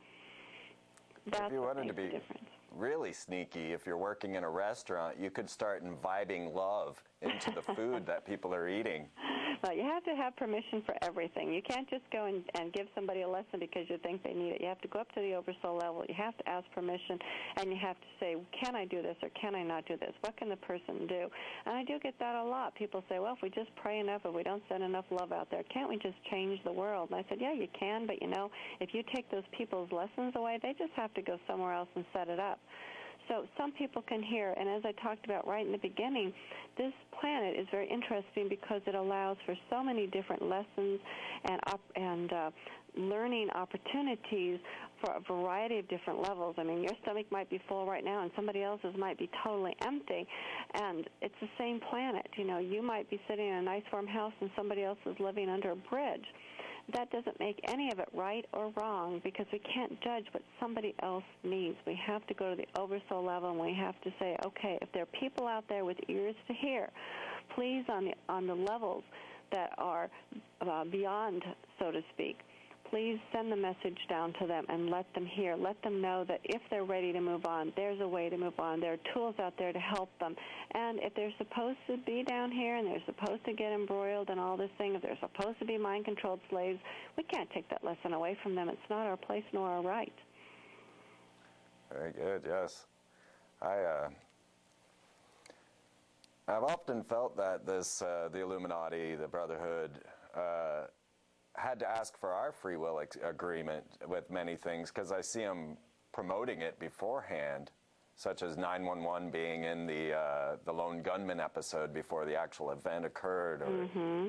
That's if you wanted to be difference. Really sneaky, if you're working in a restaurant, you could start imbibing love into the food that people are eating. Well, you have to have permission for everything. You can't just go and give somebody a lesson because you think they need it. You have to go up to the oversoul level. You have to ask permission, and you have to say, can I do this or can I not do this? What can the person do? And I do get that a lot. People say, well, if we just pray enough, if we don't send enough love out there, can't we just change the world? And I said, yeah, you can, but, if you take those people's lessons away, they just have to go somewhere else and set it up. So some people can hear, and as I talked about right in the beginning, this planet is very interesting because it allows for so many different lessons and learning opportunities for a variety of different levels. I mean, your stomach might be full right now, and somebody else's might be totally empty, and it's the same planet. You might be sitting in a nice warm house, and somebody else is living under a bridge. That doesn't make any of it right or wrong, because we can't judge what somebody else needs. We have to go to the oversoul level, and we have to say, okay, if there are people out there with ears to hear, please, on the levels that are beyond, so to speak, please send the message down to them and let them hear. Let them know that if they're ready to move on, there's a way to move on. There are tools out there to help them. And if they're supposed to be down here and they're supposed to get embroiled in all this thing, if they're supposed to be mind-controlled slaves, we can't take that lesson away from them. It's not our place nor our right. Very good, yes. I've often felt that the Illuminati, the Brotherhood, had to ask for our free will agreement with many things, because I see them promoting it beforehand, such as 911 being in the lone gunman episode before the actual event occurred, or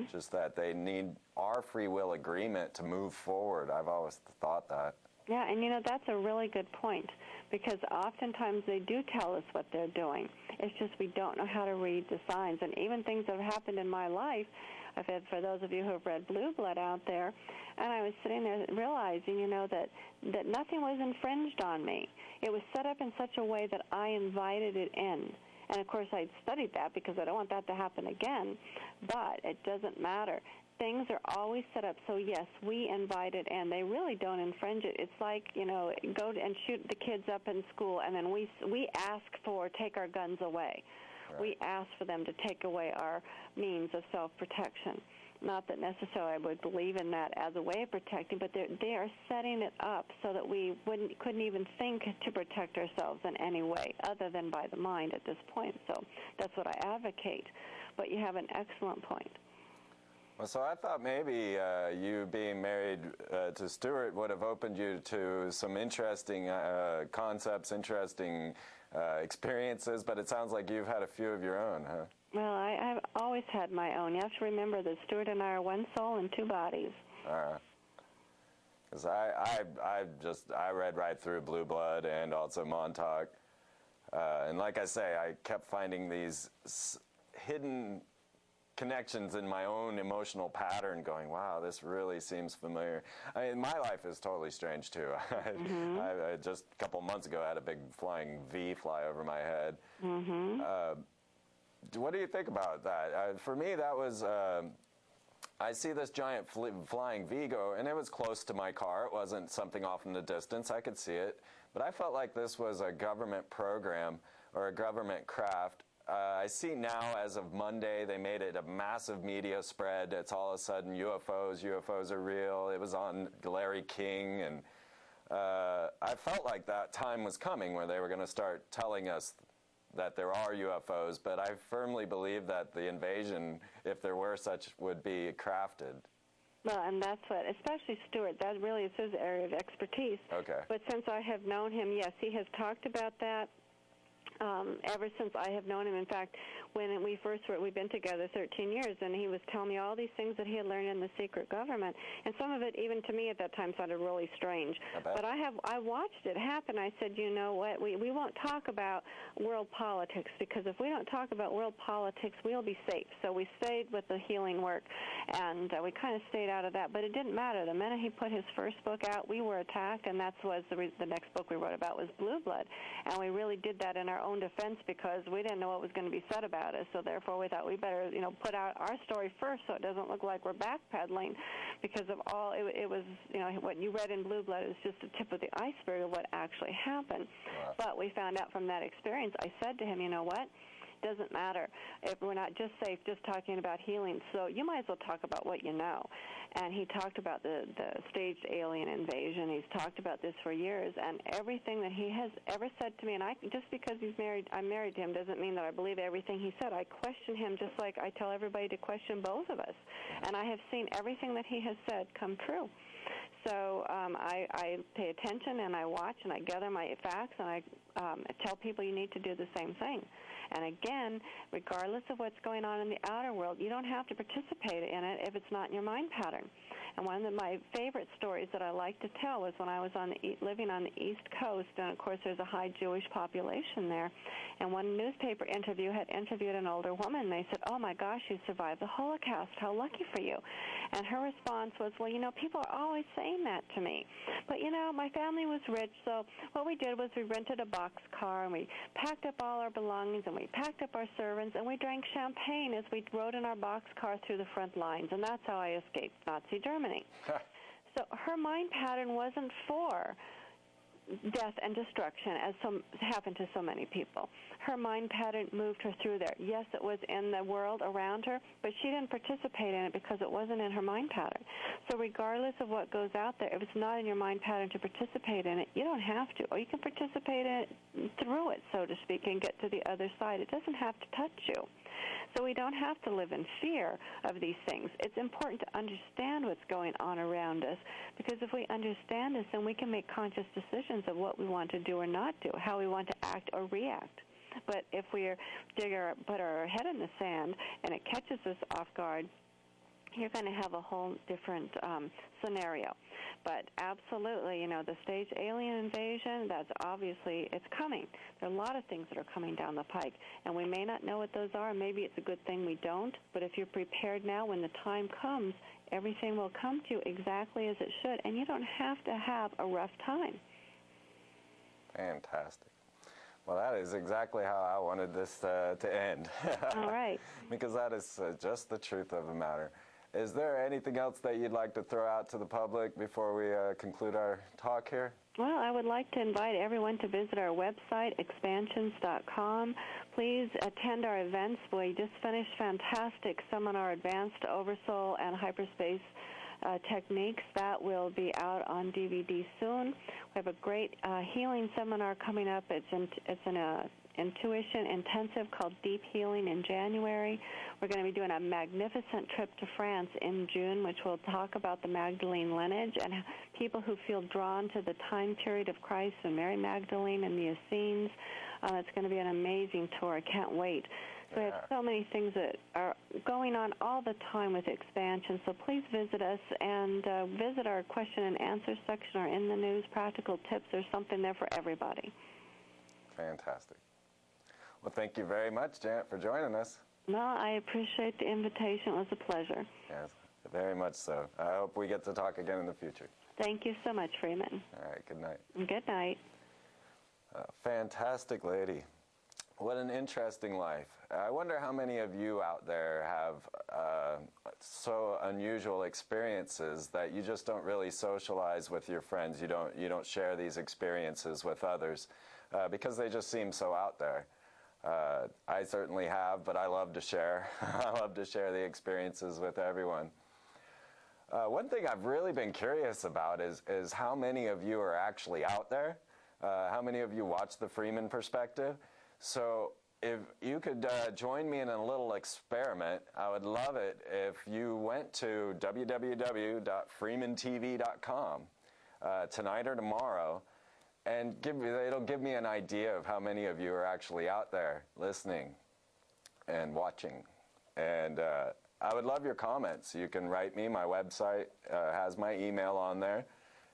just that they need our free will agreement to move forward. I've always thought that. Yeah, and that's a really good point, because oftentimes they do tell us what they're doing. It's just we don't know how to read the signs. And even things that have happened in my life, I've had, for those of you who have read Blue Blood out there, and I was sitting there realizing, that nothing was infringed on me. It was set up in such a way that I invited it in. And, of course, I'd studied that because I don't want that to happen again, but it doesn't matter. Things are always set up so, yes, we invite it in. They really don't infringe it. It's like, go and shoot the kids up in school, and then we ask for take our guns away. Right. We ask for them to take away our means of self-protection. Not that necessarily I would believe in that as a way of protecting, but they are setting it up so that we couldn't even think to protect ourselves in any way other than by the mind at this point. So that's what I advocate. But you have an excellent point. Well, so I thought maybe you being married to Stuart would have opened you to some interesting concepts, interesting experiences, but it sounds like you've had a few of your own, huh? Well, I've always had my own. You have to remember that Stuart and I are one soul and two bodies. Because I read right through Blue Blood and also Montauk, and like I say, I kept finding these hidden connections in my own emotional pattern, going, wow, this really seems familiar. I mean, my life is totally strange, too. I just a couple months ago, I had a big flying V fly over my head. What do you think about that? For me, that was, I see this giant flying V go, and it was close to my car. It wasn't something off in the distance. I could see it. But I felt like this was a government program or a government craft. I see now, as of Monday, they made it a massive media spread. It's all of a sudden UFOs are real. It was on Larry King, and I felt like that time was coming where they were going to start telling us that there are UFOs, but I firmly believe that the invasion, if there were such, would be crafted. Well, and that's what, especially Stuart, that really is his area of expertise. Okay. But since I have known him, yes, he has talked about that. Ever since I have known him. In fact, when we've been together 13 years, and he was telling me all these things that he had learned in the secret government, and some of it, even to me at that time, sounded really strange. But I watched it happen. I said, you know what, we won't talk about world politics, because if we don't talk about world politics, we'll be safe. So we stayed with the healing work, and we kind of stayed out of that. But it didn't matter. The minute he put his first book out, we were attacked, and that was the next book we wrote about was Blue Blood, and we really did that in our own defense, because we didn't know what was going to be said about us. So therefore, we thought we better, put out our story first, so it doesn't look like we're backpedaling, because of all it was. What you read in Blue Blood is just the tip of the iceberg of what actually happened. Wow. But we found out from that experience. I said to him, you know what? Doesn't matter if we're not just safe just talking about healing, so you might as well talk about what you know. And he talked about the staged alien invasion. He's talked about this for years, and everything that he has ever said to me, and just because I'm married to him, doesn't mean that I believe everything he said. I question him just like I tell everybody to question both of us, and I have seen everything that he has said come true. So I pay attention, and I watch, and I gather my facts, and I tell people you need to do the same thing. And again, regardless of what's going on in the outer world, you don't have to participate in it if it's not in your mind pattern. And one of my favorite stories that I like to tell was when I was living on the East Coast, and of course there's a high Jewish population there, and one newspaper interview had interviewed an older woman, and they said, oh my gosh, you survived the Holocaust, how lucky for you. And her response was, well, people are always saying that to me. But, my family was rich, so what we did was we rented a boxcar, and we packed up all our belongings, and we packed up our servants, and we drank champagne as we rode in our boxcar through the front lines, and that's how I escaped Nazi Germany. So her mind pattern wasn't for death and destruction, as happened to so many people. Her mind pattern moved her through there. Yes, it was in the world around her, but she didn't participate in it because it wasn't in her mind pattern. So regardless of what goes out there, if it's not in your mind pattern to participate in it, you don't have to. Or you can participate in it through it, so to speak, and get to the other side. It doesn't have to touch you. So we don't have to live in fear of these things. It's important to understand what's going on around us, because if we understand this, then we can make conscious decisions of what we want to do or not do, how we want to act or react. But if we put our head in the sand and it catches us off guard, you're going to have a whole different scenario. But absolutely, the staged alien invasion, that's obviously, it's coming. There are a lot of things that are coming down the pike, and we may not know what those are. Maybe it's a good thing we don't, but if you're prepared now, when the time comes, everything will come to you exactly as it should, and you don't have to have a rough time. Fantastic. Well, that is exactly how I wanted this to end. All right. Because that is just the truth of the matter. Is there anything else that you'd like to throw out to the public before we conclude our talk here? Well, I would like to invite everyone to visit our website, expansions.com. Please attend our events. We just finished fantastic seminar, Advanced Oversoul and Hyperspace Techniques. That will be out on DVD soon. We have a great healing seminar coming up. It's an intuition intensive called Deep Healing in January. We're going to be doing a magnificent trip to France in June, which will talk about the Magdalene lineage and people who feel drawn to the time period of Christ and Mary Magdalene and the Essenes. It's going to be an amazing tour. I can't wait. So we have so many things that are going on all the time with expansion. So please visit us and visit our question and answer section or in the news practical tips. There's something there for everybody. Fantastic. Well, thank you very much, Janet, for joining us. No, I appreciate the invitation. It was a pleasure. Yes, very much so. I hope we get to talk again in the future. Thank you so much, Freeman. All right, good night. Good night. Fantastic lady. What an interesting life. I wonder how many of you out there have so unusual experiences that you just don't really socialize with your friends. You don't share these experiences with others because they just seem so out there. I certainly have, but I love to share. I love to share the experiences with everyone. One thing I've really been curious about is how many of you are actually out there. How many of you watch the Freeman Perspective? So if you could join me in a little experiment, I would love it if you went to www.freemantv.com tonight or tomorrow, and it'll give me an idea of how many of you are actually out there listening and watching. And I would love your comments. You can write me. My website has my email on there.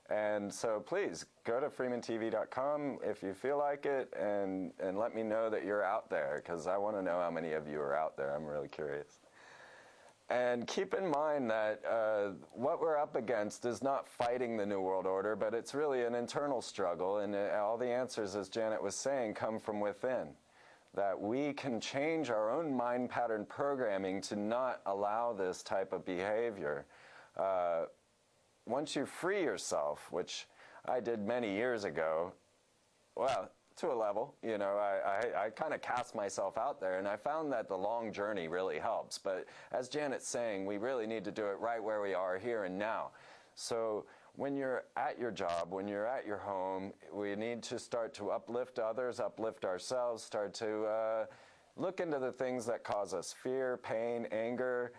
And so please go to freemantv.com if you feel like it, and let me know that you're out there, because I want to know how many of you are out there. I'm really curious. And keep in mind that what we're up against is not fighting the New World Order, but it's really an internal struggle, and all the answers, as Janet was saying, come from within. That we can change our own mind pattern programming to not allow this type of behavior. Once you free yourself, which I did many years ago, well, to a level, you know, I kind of cast myself out there, and I found that the long journey really helps. But as Janet's saying, we really need to do it right where we are, here and now. So when you're at your job, when you're at your home, we need to start to uplift others, uplift ourselves, start to look into the things that cause us fear, pain, anger.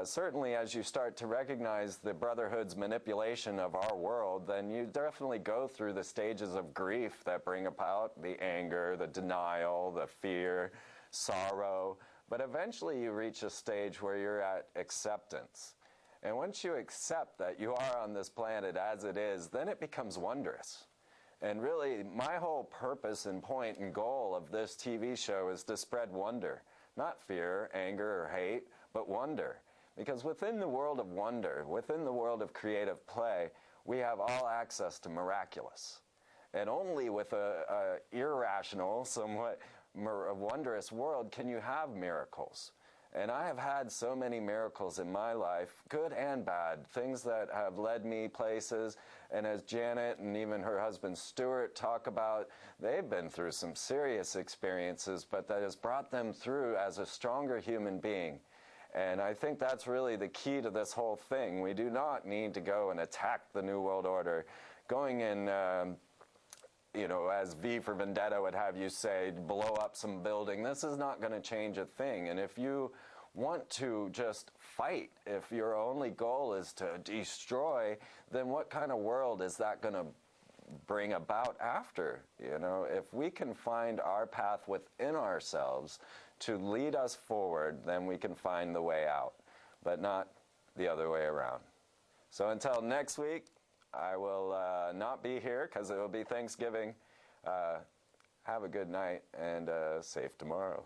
Certainly as you start to recognize the Brotherhood's manipulation of our world, then you definitely go through the stages of grief that bring about the anger, the denial, the fear, sorrow. But eventually you reach a stage where you're at acceptance. And once you accept that you are on this planet as it is, then it becomes wondrous. And really, my whole purpose and point and goal of this TV show is to spread wonder. Not fear, anger, or hate, but wonder. Because within the world of wonder, within the world of creative play, we have all access to miraculous. And only with a irrational, somewhat wondrous world can you have miracles. And I have had so many miracles in my life, good and bad, things that have led me places. And as Janet and even her husband Stuart talk about, they've been through some serious experiences, but that has brought them through as a stronger human being. And I think that's really the key to this whole thing. We do not need to go and attack the New World Order. Going in, you know, as V for Vendetta would have you say, blow up some building. This is not going to change a thing. And if you want to just fight, if your only goal is to destroy, then what kind of world is that going to bring about after? You know, if we can find our path within ourselves to lead us forward, then we can find the way out, but not the other way around. So until next week, I will not be here because it will be Thanksgiving. Have a good night and safe tomorrow.